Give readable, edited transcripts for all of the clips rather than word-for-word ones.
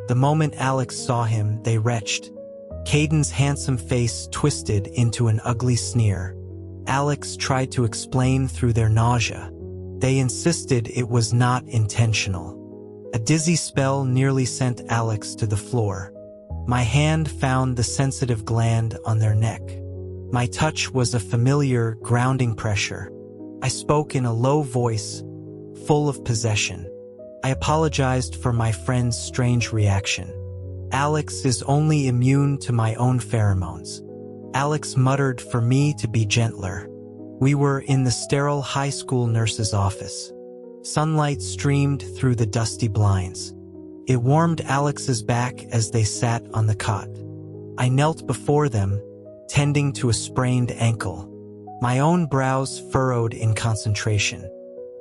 The moment Alex saw him, they retched. Caden's handsome face twisted into an ugly sneer. Alex tried to explain through their nausea. They insisted it was not intentional. A dizzy spell nearly sent Alex to the floor. My hand found the sensitive gland on their neck. My touch was a familiar, grounding pressure. I spoke in a low voice, full of possession. I apologized for my friend's strange reaction. Alex is only immune to my own pheromones. Alex muttered for me to be gentler. We were in the sterile high school nurse's office. Sunlight streamed through the dusty blinds. It warmed Alex's back as they sat on the cot. I knelt before them, tending to a sprained ankle. My own brows furrowed in concentration.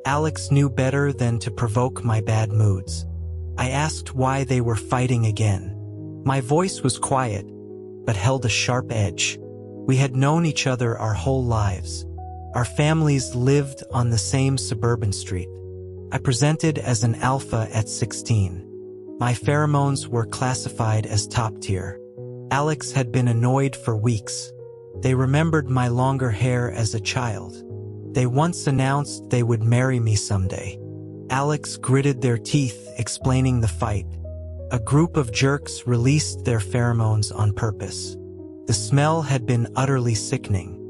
Alex knew better than to provoke my bad moods. I asked why they were fighting again. My voice was quiet, but held a sharp edge. We had known each other our whole lives. Our families lived on the same suburban street. I presented as an alpha at 16. My pheromones were classified as top tier. Alex had been annoyed for weeks. They remembered my longer hair as a child. They once announced they would marry me someday. Alex gritted their teeth, explaining the fight. A group of jerks released their pheromones on purpose. The smell had been utterly sickening.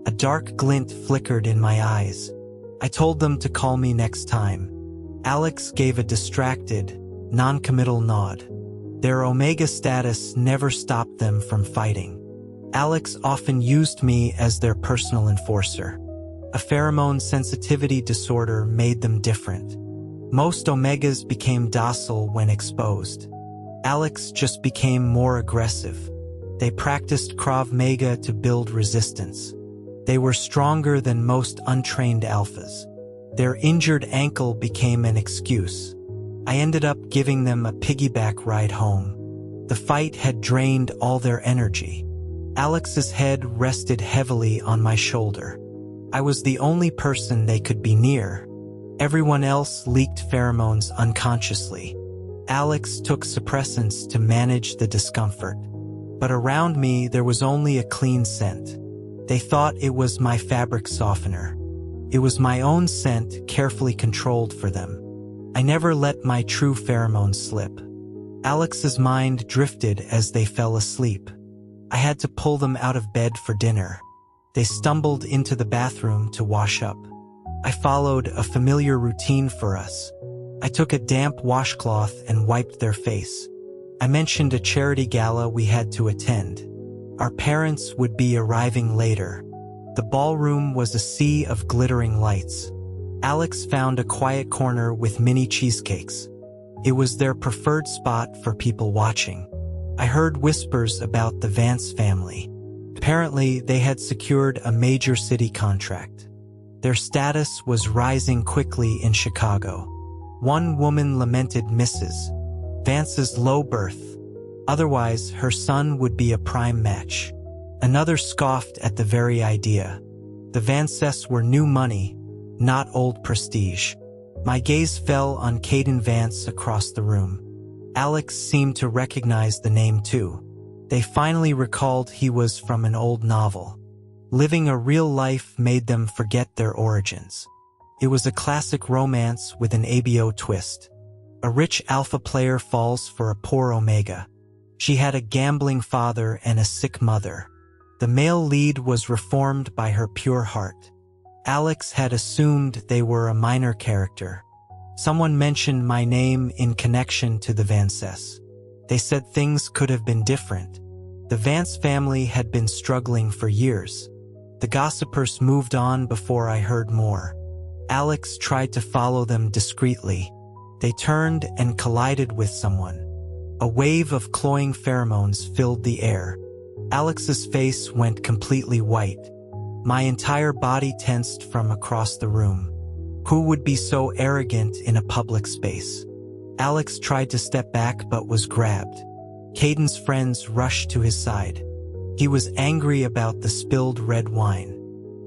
A dark glint flickered in my eyes. I told them to call me next time. Alex gave a distracted, non-committal nod. Their omega status never stopped them from fighting. Alex often used me as their personal enforcer. A pheromone sensitivity disorder made them different. Most omegas became docile when exposed. Alex just became more aggressive. They practiced Krav Maga to build resistance. They were stronger than most untrained alphas. Their injured ankle became an excuse. I ended up giving them a piggyback ride home. The fight had drained all their energy. Alex's head rested heavily on my shoulder. I was the only person they could be near. Everyone else leaked pheromones unconsciously. Alex took suppressants to manage the discomfort. But around me there was only a clean scent. They thought it was my fabric softener. It was my own scent, carefully controlled for them. I never let my true pheromones slip. Alex's mind drifted as they fell asleep. I had to pull them out of bed for dinner. They stumbled into the bathroom to wash up. I followed a familiar routine for us. I took a damp washcloth and wiped their face. I mentioned a charity gala we had to attend. Our parents would be arriving later. The ballroom was a sea of glittering lights. Alex found a quiet corner with mini cheesecakes. It was their preferred spot for people watching. I heard whispers about the Vance family. Apparently, they had secured a major city contract. Their status was rising quickly in Chicago. One woman lamented Mrs. Vance's low birth. Otherwise, her son would be a prime match. Another scoffed at the very idea. The Vances were new money, not old prestige. My gaze fell on Caden Vance across the room. Alex seemed to recognize the name too. They finally recalled he was from an old novel. Living a real life made them forget their origins. It was a classic romance with an ABO twist. A rich alpha player falls for a poor omega. She had a gambling father and a sick mother. The male lead was reformed by her pure heart. Alex had assumed they were a minor character. Someone mentioned my name in connection to the Vances. They said things could have been different. The Vance family had been struggling for years. The gossipers moved on before I heard more. Alex tried to follow them discreetly. They turned and collided with someone. A wave of cloying pheromones filled the air. Alex's face went completely white. My entire body tensed from across the room. Who would be so arrogant in a public space? Alex tried to step back but was grabbed. Caden's friends rushed to his side. He was angry about the spilled red wine.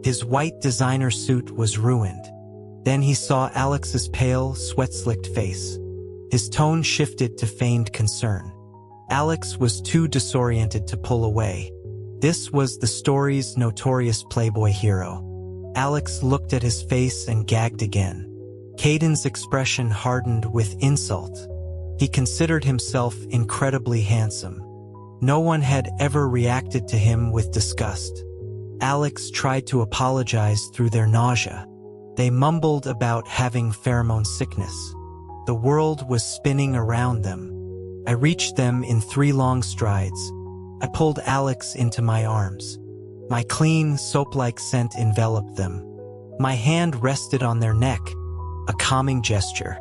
His white designer suit was ruined. Then he saw Alex's pale, sweat-slicked face. His tone shifted to feigned concern. Alex was too disoriented to pull away. This was the story's notorious playboy hero. Alex looked at his face and gagged again. Caden's expression hardened with insult. He considered himself incredibly handsome. No one had ever reacted to him with disgust. Alex tried to apologize through their nausea. They mumbled about having pheromone sickness. The world was spinning around them. I reached them in 3 long strides. I pulled Alex into my arms. My clean, soap-like scent enveloped them. My hand rested on their neck, a calming gesture.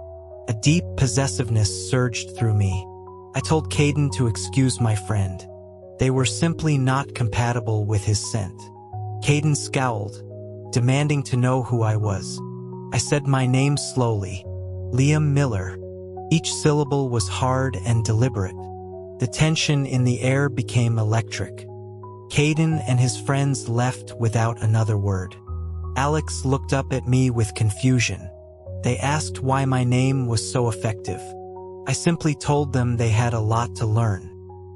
A deep possessiveness surged through me. I told Caden to excuse my friend. They were simply not compatible with his scent. Caden scowled, demanding to know who I was. I said my name slowly, Liam Miller. Each syllable was hard and deliberate. The tension in the air became electric. Caden and his friends left without another word. Alex looked up at me with confusion. They asked why my name was so effective. I simply told them they had a lot to learn.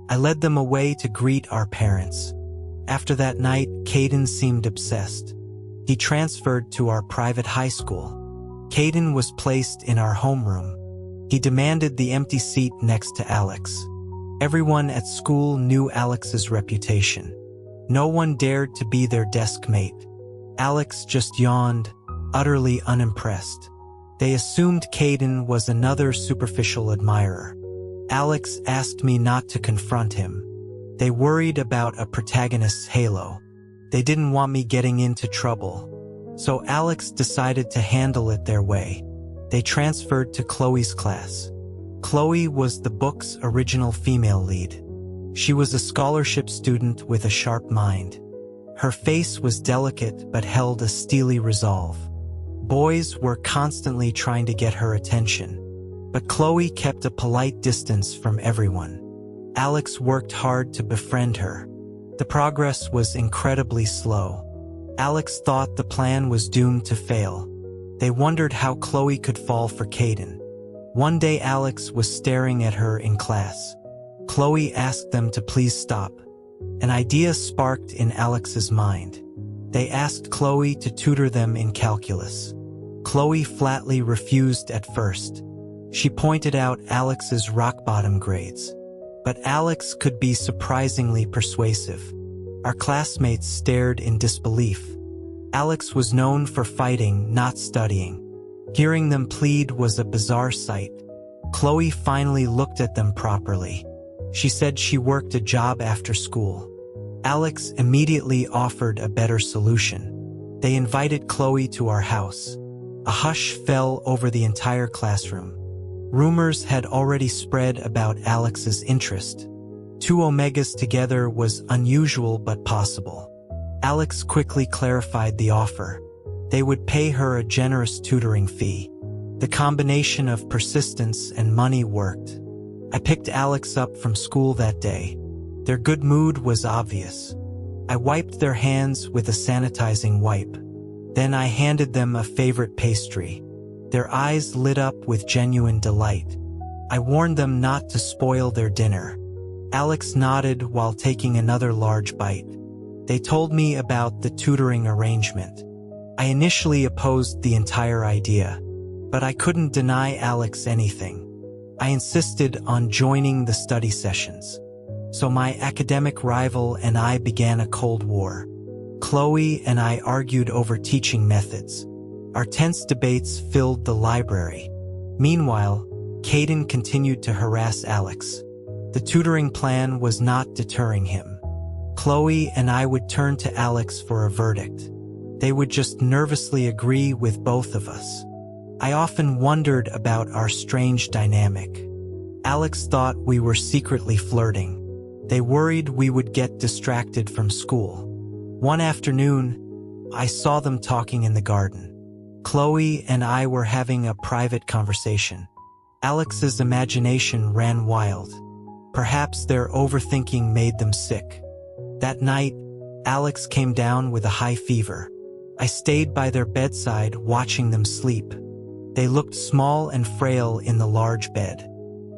I led them away to greet our parents. After that night, Caden seemed obsessed. He transferred to our private high school. Caden was placed in our homeroom. He demanded the empty seat next to Alex. Everyone at school knew Alex's reputation. No one dared to be their desk mate. Alex just yawned, utterly unimpressed. They assumed Caden was another superficial admirer. Alex asked me not to confront him. They worried about a protagonist's halo. They didn't want me getting into trouble. So Alex decided to handle it their way. They transferred to Chloe's class. Chloe was the book's original female lead. She was a scholarship student with a sharp mind. Her face was delicate but held a steely resolve. Boys were constantly trying to get her attention, but Chloe kept a polite distance from everyone. Alex worked hard to befriend her. The progress was incredibly slow. Alex thought the plan was doomed to fail. They wondered how Chloe could fall for Caden. One day Alex was staring at her in class. Chloe asked them to please stop. An idea sparked in Alex's mind. They asked Chloe to tutor them in calculus. Chloe flatly refused at first. She pointed out Alex's rock-bottom grades. But Alex could be surprisingly persuasive. Our classmates stared in disbelief. Alex was known for fighting, not studying. Hearing them plead was a bizarre sight. Chloe finally looked at them properly. She said she worked a job after school. Alex immediately offered a better solution. They invited Chloe to our house. A hush fell over the entire classroom. Rumors had already spread about Alex's interest. 2 Omegas together was unusual but possible. Alex quickly clarified the offer. They would pay her a generous tutoring fee. The combination of persistence and money worked. I picked Alex up from school that day. Their good mood was obvious. I wiped their hands with a sanitizing wipe. Then I handed them a favorite pastry. Their eyes lit up with genuine delight. I warned them not to spoil their dinner. Alex nodded while taking another large bite. They told me about the tutoring arrangement. I initially opposed the entire idea, but I couldn't deny Alex anything. I insisted on joining the study sessions. So my academic rival and I began a cold war. Chloe and I argued over teaching methods. Our tense debates filled the library. Meanwhile, Caden continued to harass Alex. The tutoring plan was not deterring him. Chloe and I would turn to Alex for a verdict. They would just nervously agree with both of us. I often wondered about our strange dynamic. Alex thought we were secretly flirting. They worried we would get distracted from school. One afternoon, I saw them talking in the garden. Chloe and I were having a private conversation. Alex's imagination ran wild. Perhaps their overthinking made them sick. That night, Alex came down with a high fever. I stayed by their bedside watching them sleep. They looked small and frail in the large bed.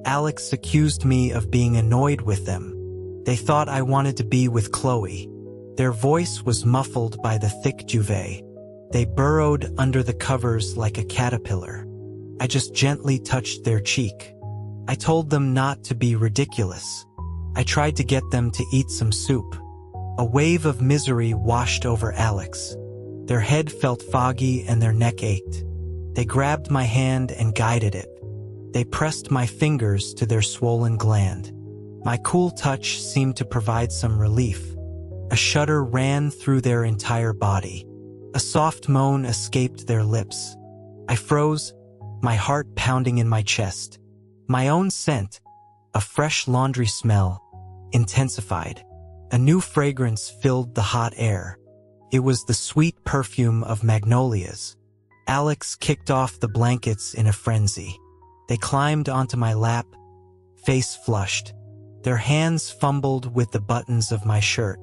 Alex accused me of being annoyed with them. They thought I wanted to be with Chloe. Their voice was muffled by the thick duvet. They burrowed under the covers like a caterpillar. I just gently touched their cheek. I told them not to be ridiculous. I tried to get them to eat some soup. A wave of misery washed over Alex. Their head felt foggy and their neck ached. They grabbed my hand and guided it. They pressed my fingers to their swollen gland. My cool touch seemed to provide some relief. A shudder ran through their entire body. A soft moan escaped their lips. I froze, my heart pounding in my chest. My own scent, a fresh laundry smell, intensified. A new fragrance filled the hot air. It was the sweet perfume of magnolias. Alex kicked off the blankets in a frenzy. They climbed onto my lap, face flushed. Their hands fumbled with the buttons of my shirt.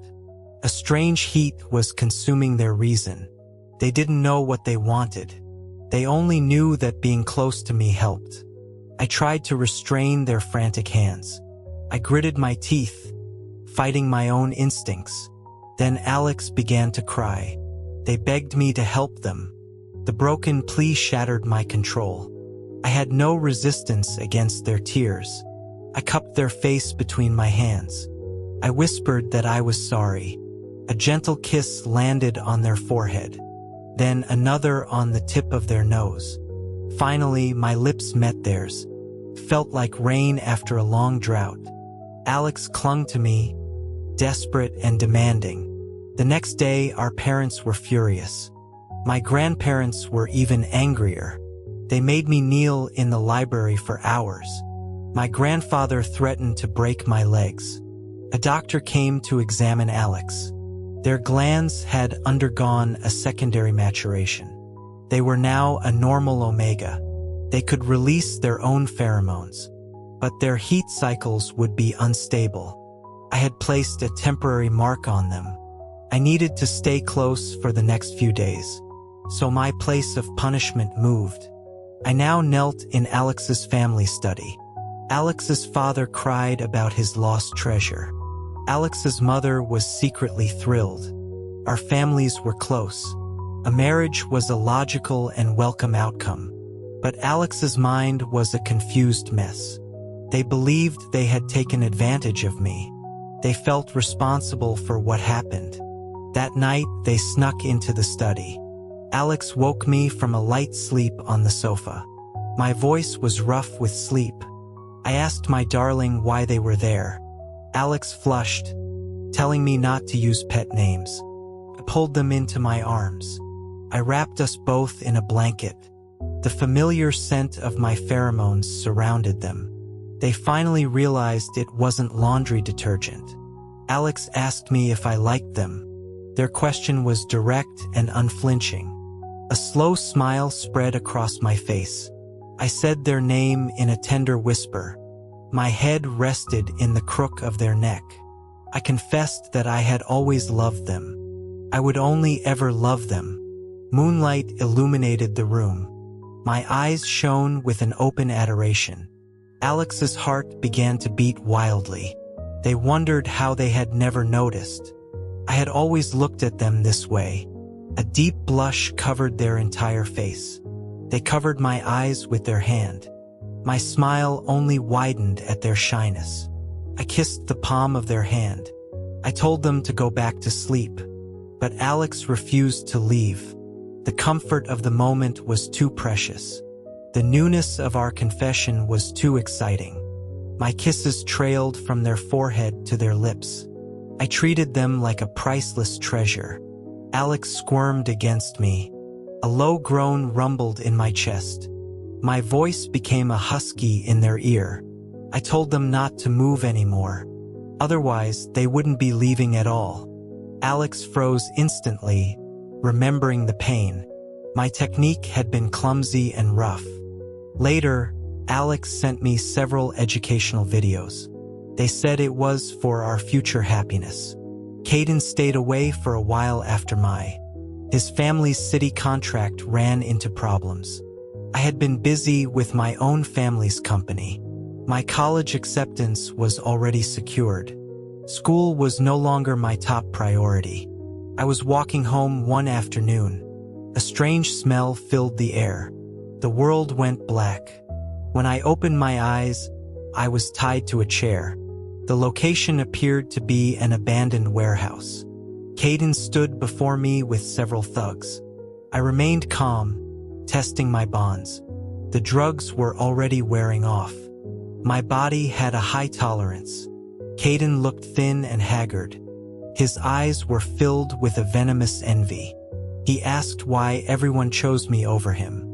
A strange heat was consuming their reason. They didn't know what they wanted. They only knew that being close to me helped. I tried to restrain their frantic hands. I gritted my teeth, fighting my own instincts. Then Alex began to cry. They begged me to help them. The broken plea shattered my control. I had no resistance against their tears. I cupped their face between my hands. I whispered that I was sorry. A gentle kiss landed on their forehead, then another on the tip of their nose. Finally, my lips met theirs. Felt like rain after a long drought. Alex clung to me, desperate and demanding. The next day, our parents were furious. My grandparents were even angrier. They made me kneel in the library for hours. My grandfather threatened to break my legs. A doctor came to examine Alex. Their glands had undergone a secondary maturation. They were now a normal omega. They could release their own pheromones, but their heat cycles would be unstable. I had placed a temporary mark on them. I needed to stay close for the next few days, so my place of punishment moved. I now knelt in Alex's family study. Alex's father cried about his lost treasure. Alex's mother was secretly thrilled. Our families were close. A marriage was a logical and welcome outcome. But Alex's mind was a confused mess. They believed they had taken advantage of me. They felt responsible for what happened. That night, they snuck into the study. Alex woke me from a light sleep on the sofa. My voice was rough with sleep. I asked my darling why they were there. Alex flushed, telling me not to use pet names. I pulled them into my arms. I wrapped us both in a blanket. The familiar scent of my pheromones surrounded them. They finally realized it wasn't laundry detergent. Alex asked me if I liked them. Their question was direct and unflinching. A slow smile spread across my face. I said their name in a tender whisper. My head rested in the crook of their neck. I confessed that I had always loved them. I would only ever love them. Moonlight illuminated the room. My eyes shone with an open adoration. Alex's heart began to beat wildly. They wondered how they had never noticed. I had always looked at them this way. A deep blush covered their entire face. They covered my eyes with their hand. My smile only widened at their shyness. I kissed the palm of their hand. I told them to go back to sleep, but Alex refused to leave. The comfort of the moment was too precious. The newness of our confession was too exciting. My kisses trailed from their forehead to their lips. I treated them like a priceless treasure. Alex squirmed against me. A low groan rumbled in my chest. My voice became a husky in their ear. I told them not to move anymore. Otherwise, they wouldn't be leaving at all. Alex froze instantly, remembering the pain. My technique had been clumsy and rough. Later, Alex sent me several educational videos. They said it was for our future happiness. Caden stayed away for a while after his family's city contract ran into problems. I had been busy with my own family's company. My college acceptance was already secured. School was no longer my top priority. I was walking home one afternoon. A strange smell filled the air. The world went black. When I opened my eyes, I was tied to a chair. The location appeared to be an abandoned warehouse. Caden stood before me with several thugs. I remained calm, testing my bonds. The drugs were already wearing off. My body had a high tolerance. Caden looked thin and haggard. His eyes were filled with a venomous envy. He asked why everyone chose me over him.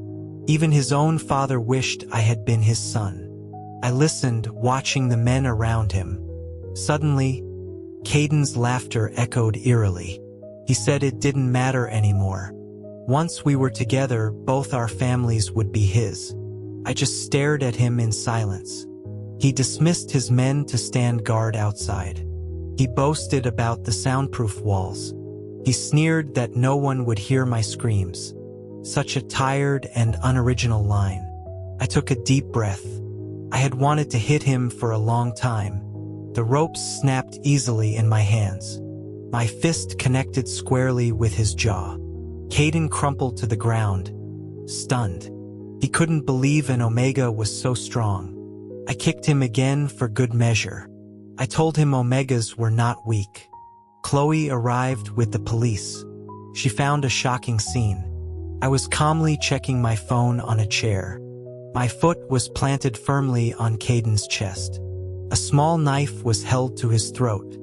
Even his own father wished I had been his son. I listened, watching the men around him. Suddenly, Caden's laughter echoed eerily. He said it didn't matter anymore. Once we were together, both our families would be his. I just stared at him in silence. He dismissed his men to stand guard outside. He boasted about the soundproof walls. He sneered that no one would hear my screams. Such a tired and unoriginal line. I took a deep breath. I had wanted to hit him for a long time. The ropes snapped easily in my hands. My fist connected squarely with his jaw. Caden crumpled to the ground, stunned. He couldn't believe an Omega was so strong. I kicked him again for good measure. I told him Omegas were not weak. Chloe arrived with the police. She found a shocking scene. I was calmly checking my phone on a chair. My foot was planted firmly on Caden's chest. A small knife was held to his throat.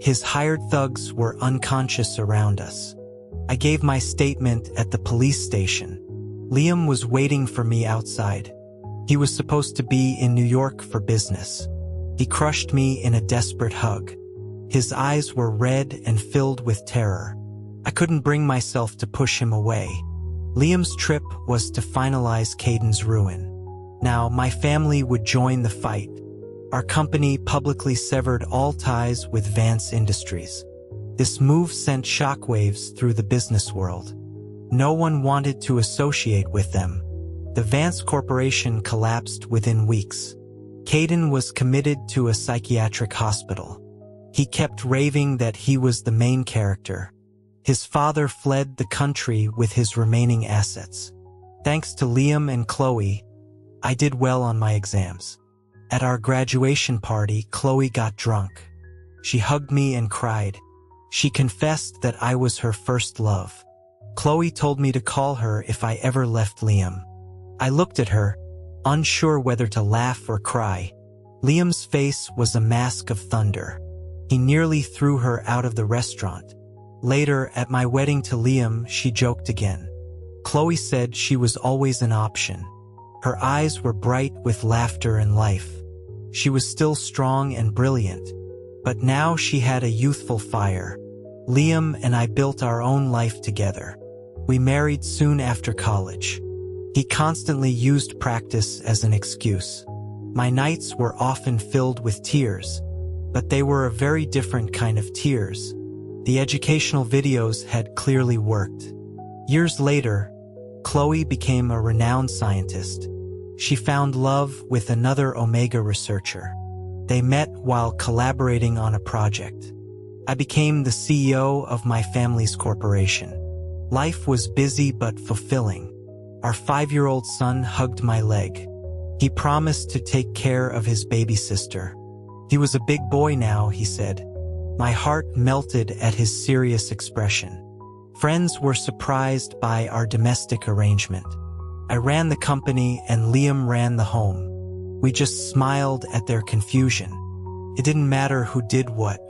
His hired thugs were unconscious around us. I gave my statement at the police station. Liam was waiting for me outside. He was supposed to be in New York for business. He crushed me in a desperate hug. His eyes were red and filled with terror. I couldn't bring myself to push him away. Liam's trip was to finalize Caden's ruin. Now my family would join the fight. Our company publicly severed all ties with Vance Industries. This move sent shockwaves through the business world. No one wanted to associate with them. The Vance Corporation collapsed within weeks. Caden was committed to a psychiatric hospital. He kept raving that he was the main character. His father fled the country with his remaining assets. Thanks to Liam and Chloe, I did well on my exams. At our graduation party, Chloe got drunk. She hugged me and cried. She confessed that I was her first love. Chloe told me to call her if I ever left Liam. I looked at her, unsure whether to laugh or cry. Liam's face was a mask of thunder. He nearly threw her out of the restaurant. Later, at my wedding to Liam, she joked again. Chloe said she was always an option. Her eyes were bright with laughter and life. She was still strong and brilliant, but now she had a youthful fire. Liam and I built our own life together. We married soon after college. He constantly used practice as an excuse. My nights were often filled with tears, but they were a very different kind of tears. The educational videos had clearly worked. Years later, Chloe became a renowned scientist. She found love with another Omega researcher. They met while collaborating on a project. I became the CEO of my family's corporation. Life was busy but fulfilling. Our 5-year-old son hugged my leg. He promised to take care of his baby sister. He was a big boy now, he said. My heart melted at his serious expression. Friends were surprised by our domestic arrangement. I ran the company and Liam ran the home. We just smiled at their confusion. It didn't matter who did what.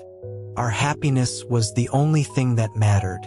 Our happiness was the only thing that mattered.